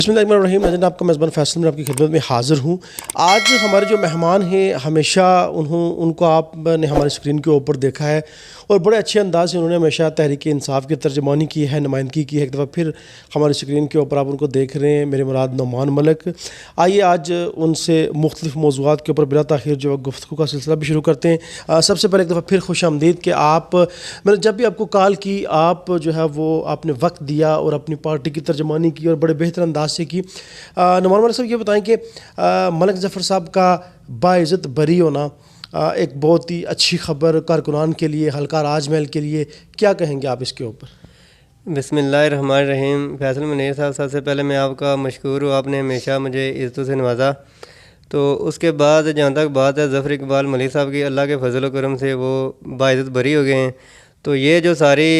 बिस्मिल्लाहिर्रहमानिर्रहीम। नाज़रीन, आपका मेज़बान फैसल में आपकी खिदमत में हाज़िर हूँ। आज हमारे जो मेहमान हैं, हमेशा उनको आपने हमारी स्क्रीन के ऊपर देखा है और बड़े अच्छे अंदाज़ से उन्होंने हमेशा तहरीक इंसाफ की तर्जमानी की है, नुमाइंदगी की है। एक दफ़ा फिर हमारी स्क्रीन के ऊपर आप उनको देख रहे हैं, मेरे मुराद नुमान मलिक। आइए आज उनसे मुख्तलिफ मौज़ूआत के ऊपर बिला ताख़ीर जो है गुफ्तगू का सिलसिला भी शुरू करते हैं। सबसे पहले एक दफ़ा फिर खुशामदीद कि मैंने जब भी आपको कॉल की, आप जो है वो आपने वक्त दिया और अपनी पार्टी की तर्जमानी की और बड़े बेहतर अंदाज से की। नुमान मलिक साहब, ये बताएं कि मलिक ज़फ़र साहब का बाइज़्ज़त बरी होना एक बहुत ही अच्छी खबर कारकुनान के लिए, हल्का राजमहल के लिए, क्या कहेंगे आप इसके ऊपर? बिस्मिल्लाहिर्रहमानिर्रहीम। फैसल मुनीर साहब, सबसे पहले मैं आपका मशकूर हूँ, आपने हमेशा मुझे इज़्ज़तों से नवाजा। तो उसके बाद जहाँ तक बात है ज़फ़र इकबाल मलिक साहब की, अल्लाह के फजल व करम से वो बाइज़्ज़त बरी हो गए हैं। तो ये जो सारी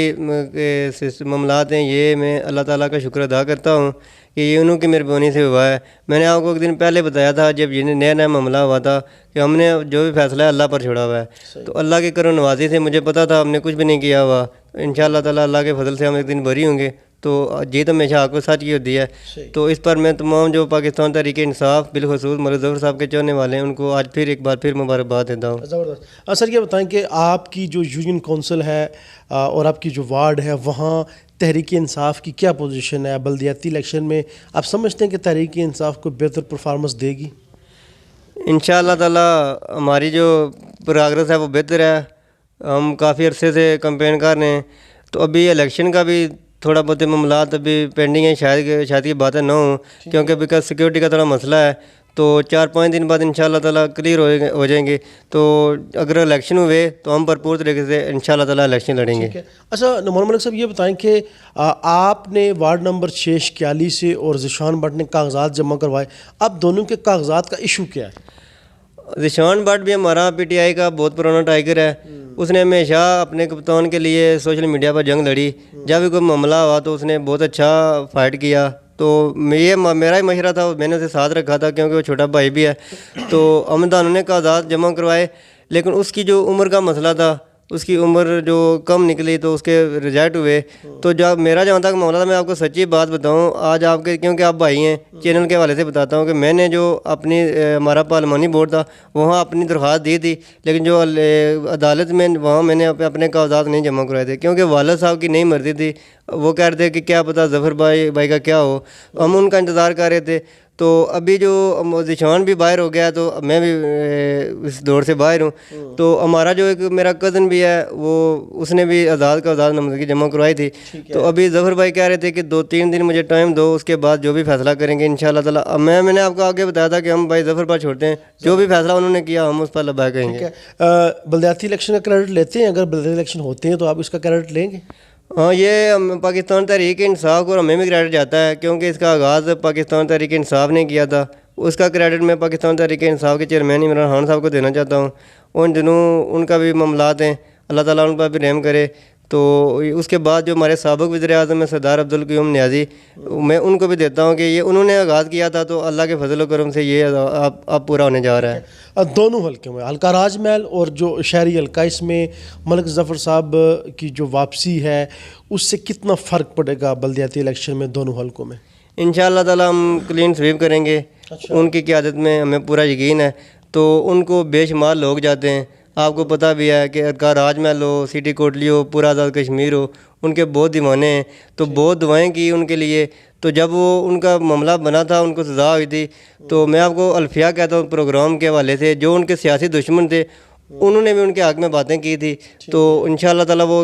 मामलात हैं, ये मैं अल्लाह ताला का शुक्र अदा करता हूँ कि ये उन्हों की मेहरबानी से हुआ है। मैंने आपको एक दिन पहले बताया था, जब ये नया नया मामला हुआ था, कि हमने जो भी फ़ैसला है अल्लाह पर छोड़ा हुआ है। तो अल्लाह की करम नवाजी से मुझे पता था हमने कुछ भी नहीं किया हुआ। इंशाअल्लाह ताला अल्लाह के फजल से हम एक दिन बरी होंगे। तो जीत हमेशा आपको सच की होती है। तो इस पर मैं तमाम जो पाकिस्तान तहरीक इंसाफ बिलखुसूस मलिक ज़फ़र साहब के चाहने वाले हैं, उनको आज फिर एक बार फिर मुबारकबाद देता हूँ। ज़बरदस्त। सर, ये बताएं कि आपकी जो यूनियन कौंसिल है और आपकी जो वार्ड है, वहाँ तहरीक इंसाफ की क्या पोजीशन है? बल्दियाती इलेक्शन में आप समझते हैं कि तहरीक इंसाफ को बेहतर परफॉर्मेंस देगी? इंशाअल्लाह ताला हमारी जो प्रोग्रेस है वो बेहतर है। हम काफ़ी अरसे से कंपेन कर रहे हैं। तो अभी इलेक्शन का भी थोड़ा बहुत मामलात अभी पेंडिंग है, शायद की बातें ना हो, क्योंकि बिकॉज सिक्योरिटी का थोड़ा मसला है। तो 4-5 दिन बाद इंशाअल्लाह ताला क्लियर हो जाएंगे। तो अगर इलेक्शन हुए तो हम भरपूर तरीके से इंशाअल्लाह ताला इलेक्शन लड़ेंगे। अच्छा, नुमान मलिक साहब, ये बताएं कि आपने वार्ड नंबर 6 से और ज़िशान भट्ट ने कागजात जमा करवाए, अब दोनों के कागजात का इशू क्या है? ज़िशान भट्ट भी हमारा पीटीआई का बहुत पुराना टाइगर है। उसने हमेशा अपने कप्तान के लिए सोशल मीडिया पर जंग लड़ी। जब भी कोई मामला हुआ तो उसने बहुत अच्छा फ़ाइट किया। तो ये मेरा ही मशवरा था, मैंने उसे साथ रखा था, क्योंकि वो छोटा भाई भी है। तो अमदानों ने कागजात जमा करवाए, लेकिन उसकी जो उम्र का मसला था, उसकी उम्र जो कम निकली तो उसके रिजल्ट हुए। तो जब मेरा जहाँ तक मामला था, मैं आपको सच्ची बात बताऊँ आज आपके, क्योंकि आप भाई हैं, चैनल के हवाले से बताता हूँ कि मैंने जो अपनी हमारा पार्लिमानी बोर्ड था वहाँ अपनी दरख्वास्त दी थी, लेकिन जो अदालत में वहाँ मैंने अपने कागजात नहीं जमा करवाए थे, क्योंकि वालिद साहब की नहीं मर्जी थी। वो कह रहे थे कि क्या पता ज़फ़र भाई का क्या हो। हम उनका इंतज़ार कर रहे थे। तो अभी जो ज़िशान भी बाहर हो गया, तो मैं भी इस दौर से बाहर हूँ। तो हमारा जो एक मेरा कज़न भी है, वो उसने भी आज़ाद नामज़दगी जमा करवाई थी। तो अभी ज़फ़र भाई कह रहे थे कि 2-3 दिन मुझे टाइम दो, उसके बाद जो भी फ़ैसला करेंगे इंशाअल्लाह ताला। मैंने आपको आगे बताया था कि हम भाई ज़फ़र पर छोड़ते हैं, जो भी फ़ैसला उन्होंने किया हम उस पर लबैक कहेंगे। बल्दियाती इलेक्शन का क्रेडिट लेते हैं? अगर बल्दियाती इलेक्शन होते हैं तो आप इसका क्रेडिट लेंगे? हाँ, ये पाकिस्तान तहरीक इंसाफ को हमें भी क्रेडिट जाता है, क्योंकि इसका आगाज़ पाकिस्तान तहरीक इंसाफ ने किया था। उसका क्रेडिट मैं पाकिस्तान तहरीक इंसाफ के चेयरमैन इमरान खान साहब को देना चाहता हूँ। उन दिनों उनका भी मामलात हैं, अल्लाह ताला उन पर भी रहम करे। तो उसके बाद जो हमारे साबिक़ वज़ीर-ए-आज़म है सरदार अब्दुल क़य्यूम नियाज़ी, मैं उनको भी देता हूँ कि ये उन्होंने आगाज़ किया था। तो अल्लाह के फजल व करम से ये अब पूरा होने जा रहा है। दोनों हल्के में, हल्का राजमहल और जो शहरी हल्का, इसमें मलिक ज़फ़र साहब की जो वापसी है उससे कितना फ़र्क पड़ेगा बल्दियाती इलेक्शन में दोनों हल्कों में? इंशाअल्लाह ताला हम क्लीन स्वीप करेंगे। उनकी क़यादत में हमें पूरा यकीन है। तो उनको बेशुमार लोग जाते हैं, आपको पता भी है कि हल्का राजमहल हो, सिटी कोटली हो, पूरा आज़ाद कश्मीर हो, उनके बहुत दीवाने हैं। तो बहुत दुआएं की उनके लिए। तो जब वो उनका मामला बना था, उनको सज़ा हुई थी, तो मैं आपको अल्फिया कहता हूँ प्रोग्राम के हवाले से, जो उनके सियासी दुश्मन थे उन्होंने भी उनके हक़ में बातें की थी। तो इंशाअल्लाह ताला वो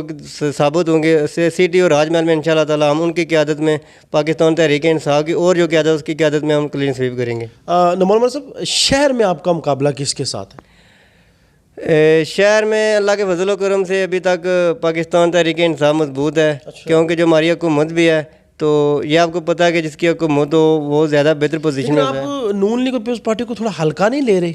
साबित होंगे। सिटी और राजमहल में इंशाअल्लाह ताला हम उनकी क़यादत में, पाकिस्तान तहरीक इंसाफ की और जो क़यादत उसकी क़यादत में हम क्लीन स्वीप करेंगे। नुमान मलिक साहब, शहर में आपका मुकाबला किसके साथ है? शहर में अल्लाह के फजल व करम से अभी तक पाकिस्तान तहरीक इंसाफ मजबूत है। क्योंकि जो हमारी हुकूमत भी है, तो ये आपको पता है कि जिसकी हुकूमत हो वो ज़्यादा बेहतर पोजीशन में है। आप नून लीग और पीपल्स पार्टी को थोड़ा हल्का नहीं ले रहे?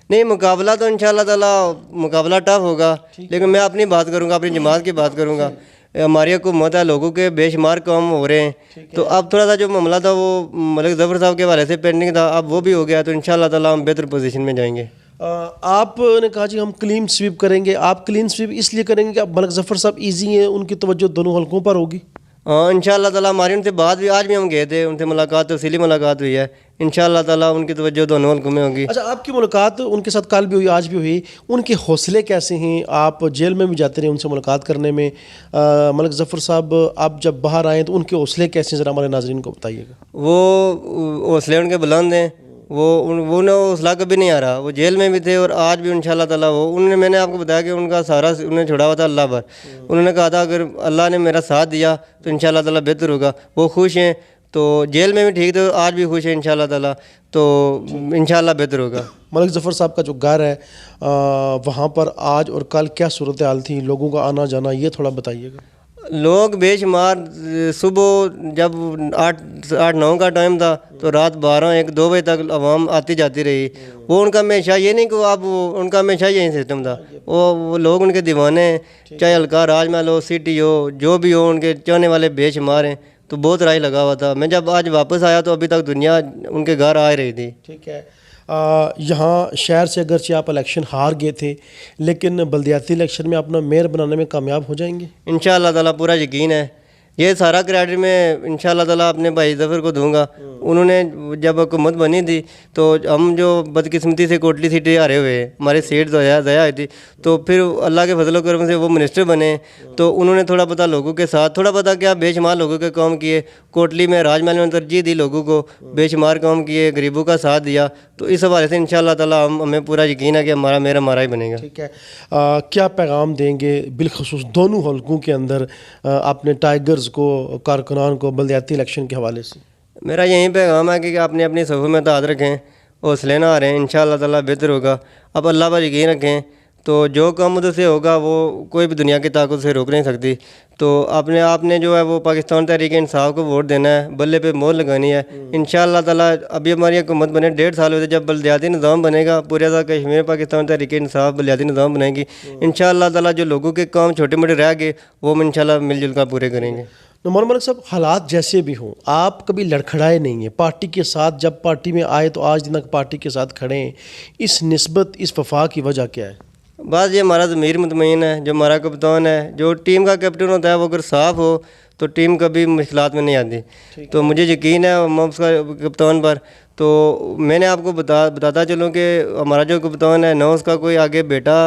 नहीं, मुकाबला तो इंशाअल्लाह ताला मुकाबला टफ होगा, लेकिन मैं अपनी बात करूँगा, अपनी जमात की बात करूँगा। हमारी हुकूमत है, लोगों के बेशुमार काम हो रहे हैं। तो अब थोड़ा सा जो मामला था वो मलिक ज़फ़र साहब के हवाले से पेंडिंग था, अब वो भी हो गया। तो इंशाअल्लाह ताला हम बेहतर पोजीशन में जाएंगे। आपने कहा जी हम क्लीन स्वीप करेंगे। आप क्लीन स्वीप इसलिए करेंगे कि अब मलिक ज़फ़र साहब ईजी हैं, उनकी तवज्जो दोनों हल्कों पर होगी? हाँ, इंशाअल्लाह ताला हमारी उनसे बात भी, आज भी हम गए थे, उनसे मुलाकात, तफसीली मुलाकात हुई है। इंशाअल्लाह ताला उनकी तवज्जो दोनों मुल्कों में होगी। अच्छा, आपकी मुलाकात उनके साथ कल भी हुई, आज भी हुई, उनके हौसले कैसे हैं? आप जेल में भी जाते रहे उनसे मुलाकात करने में, मलिक ज़फ़र साहब आप जब बाहर आए तो उनके हौसले कैसे हैं, ज़रा हमारे नाज़रीन को बताइएगा। वो हौसले उनके बुलंद हैं, वो ना हौसला कभी नहीं आ रहा। वो जेल में भी थे और आज भी इंशाअल्लाह ताला वो उन्होंने, मैंने आपको बताया कि उनका सारा उन्होंने छोड़ा हुआ था अल्लाह पर। उन्होंने कहा था अगर अल्लाह ने मेरा साथ दिया तो इंशाअल्लाह ताला बेहतर होगा। वो खुश हैं, तो जेल में भी ठीक थे, आज भी खुश हैं इंशाअल्लाह ताला, तो इंशाअल्लाह बेहतर होगा। मलिक ज़फ़र साहब का जो घर है वहाँ पर आज और कल क्या सूरत हाल थी, लोगों का आना जाना, ये थोड़ा बताइएगा। लोग बेशुमार, सुबह जब 8-9 का टाइम था तो रात 12-1-2 बजे तक आवाम आती जाती रही। वो उनका हमेशा ये नहीं कि आप, उनका हमेशा यही सिस्टम था। वो लोग उनके दीवाने हैं, चाहे हल्का राजमहल हो, सिटी हो, जो भी हो, उनके चाहने वाले बेशुमार हैं। तो बहुत राय लगा हुआ था। मैं जब आज वापस आया तो अभी तक दुनिया उनके घर आ रही थी। ठीक है, यहाँ शहर से अगरचे आप इलेक्शन हार गए थे, लेकिन बल्दियाती इलेक्शन में अपना मेयर बनाने में कामयाब हो जाएंगे इंशाअल्लाह ताला, पूरा यकीन है। ये सारा क्रेडिट मैं इंशाअल्लाह ताला अपने भाई ज़फ़र को दूंगा। उन्होंने जब हुकूमत बनी थी तो हम जो बदकिस्मती से कोटली सीटें हारे हुए, हमारी सीट ज़ाया हुई थी, तो फिर अल्लाह के फजल करम से वो मिनिस्टर बने। तो उन्होंने थोड़ा पता लोगों के साथ, थोड़ा पता क्या बेशुमार लोगों के काम किए। कोटली में, राजमहल में तरजीह दी लोगों को, बेशुमार काम किए, गरीबों का साथ दिया। तो इस हवाले से इंशाअल्लाह ताला हमें पूरा यकीन है कि हमारा मेयर हमारा ही बनेगा। ठीक है, क्या पैगाम देंगे बिलखसूस दोनों हलकों के अंदर अपने टाइगर्स को, कारकुनान को, बल्दियाती इलेक्शन के हवाले से? मेरा यही पैगाम है कि आपने अपनी सफ़ों में ताद रखें, हौसले ना हारें, इंशाअल्लाह ताला बेहतर होगा। अब अल्लाह पर यकीन रखें, तो जो काम उधर से होगा वो कोई भी दुनिया की ताकत से रोक नहीं सकती। तो आपने जो है वो पाकिस्तान तहरीक इंसाफ को वोट देना है, बल्ले पे मोहर लगानी है। इंशाअल्लाह ताला अभी हमारी हुकूमत बने 1.5 साल हुए थे, जब बल्दियाती निज़ाम बनेगा पूरे कश्मीर, पाकिस्तान तहरीक इंसाफ बल्दियाती निज़ाम बनाएगी। इंशाअल्लाह ताला जो लोगों के काम छोटे मोटे रह गए वो हम इंशाअल्लाह मिलजुल कर पूरे करेंगे। नुमान मलिक साहब, हालात जैसे भी हों, आप कभी लड़खड़ाए नहीं हैं पार्टी के साथ। जब पार्टी में आए तो आज दिन तक पार्टी के साथ खड़े हैं, इस निस्बत, इस वफा की वजह क्या है? बस ये हमारा ज़मीर मुतमईन है, जो हमारा कप्तान है, जो टीम का कैप्टन होता है, वो अगर साफ़ हो तो टीम कभी मुश्किलात में नहीं आती। तो मुझे यकीन है हम उसका कप्तान पर। तो मैंने आपको बताता चलूँ कि हमारा जो कप्तान है, ना उसका कोई आगे बेटा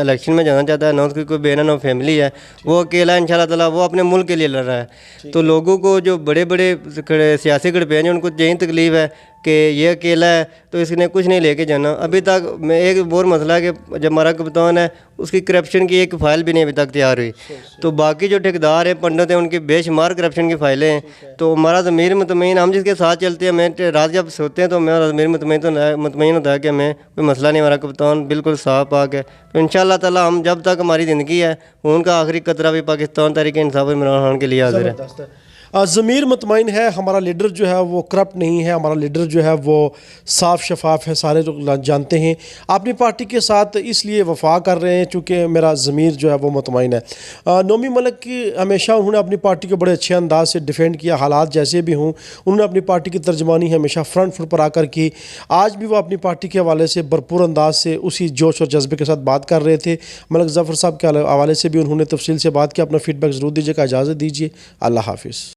इलेक्शन में जाना चाहता है, ना उसकी कोई बहन, ना फैमिली है। वो अकेला इंशाल्लाह ताला वो अपने मुल्क के लिए लड़ रहा है। तो लोगों को जो बड़े बड़े सियासी गठबंधन हैं, उनको यही तकलीफ़ है कि ये अकेला है तो इसने कुछ नहीं लेके जाना। अभी तक मैं एक और मसला है कि जब हमारा कप्तान है उसकी करप्शन की एक फ़ाइल भी नहीं अभी तक तैयार हुई। तो बाकी जो ठेकेदार हैं, पंडित हैं, उनकी बेशुमार करप्शन की फ़ाइलें हैं। तो हमारा ज़मीर मुतमईन, हम जिसके साथ चलते हैं, मैं रात जब सोते हैं तो मेरा ज़मीर मुतमईन होता है कि मैं कोई मसला नहीं, हमारा कप्तान बिल्कुल साफ पाक है। तो इंशाअल्लाह ताला हम जब तक हमारी ज़िंदगी है उनका आखिरी कतरा भी पाकिस्तान तहरीक इंसाफ इमरान खान के लिए हाजिर है। ज़मीर मुतमईन है, हमारा लीडर जो है वो करप्ट नहीं है, हमारा लीडर जो है वो साफ़ शफाफ है, सारे लोग जानते हैं। अपनी पार्टी के साथ इसलिए वफा कर रहे हैं चूँकि मेरा ज़मीर जो है वो मुतमईन है। नोमी मलिक की हमेशा उन्होंने अपनी पार्टी को बड़े अच्छे अंदाज से डिफेंड किया, हालात जैसे भी हों उन्होंने अपनी पार्टी की तर्जमानी हमेशा फ्रंट फुट पर आकर की। आज भी वो अपनी पार्टी के हवाले से भरपूर अंदाज से उसी जोश और जज्बे के साथ बात कर रहे थे। मलिक ज़फ़र साहब के हवाले से भी उन्होंने तफसील से बात की। अपना फ़ीडबैक ज़रूर दीजिएगा। इजाज़त दीजिए, अल्लाह हाफ़िज़।